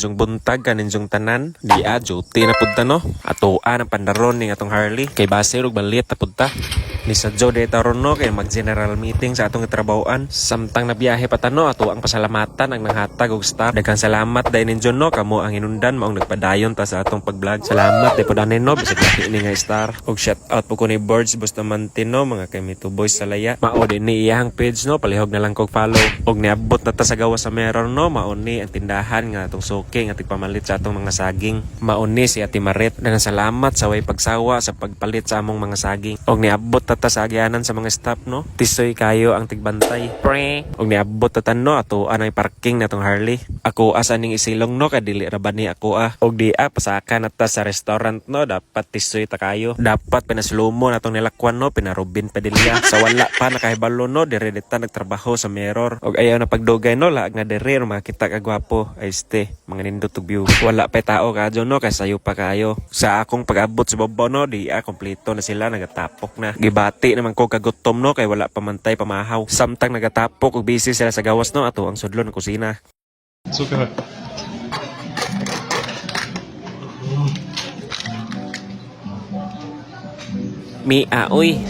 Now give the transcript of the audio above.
Maadjong buntag kaninjong tanan. Di duty na punta no. Atuan ang pandaron ning atong Harley. Kay base og balit na punta. Ni sa Jode taron no kay mag general meeting sa atong trabahoan. Samtang nabiyahe patano ato ang pasalamatan ang nanghatag og staff. Daghang salamat dai ninyo no kamo ang inundan maong nagpadayon ta sa atong pag-vlog. Salamat di pod no bisag laki ni nga star. Og shout out po ko ni Birds Bustamante no mga kay Mito Boys sa Laya. Mao din ni iyang page no palihog na lang kog follow. Og niabot na ta sa gawa sa meron no maon ni ang tindahan nga atong suki nga tigpamalit sa atong mga saging. Maon ni si Ate Maret. Daghang salamat sa way pagsawa sa pagpalit sa among mga saging. Og niabot tata sa agyanan sa mga staff no. Tisoy kayo ang tigbantay. Pre. Og niabot tata no ato anay parking natong Harley. Ako asa ning isilong no kay dili ra ba ni ako Og di pasaka na ta sa restaurant no dapat tisoy ta kayo. Dapat pinaslumo natong nilakwan no pinarubin pedilya. Sa wala pa nakahibalo no dire dita nagtrabaho sa mirror. Og ayaw na pagdugay no laag na dire makita ka gwapo. Ay este mga nindot og view. Wala pa tao kadyo no kay sayo pa kayo. Sa akong pag-abot sa babaw no di kompleto na sila nagatapok na. Bati naman ko kagutom no kay wala pamantay pamahaw. Samtang nagatapok ug busy sila sa gawas no ato ang sudlon ng kusina. Zucker. Mi uy,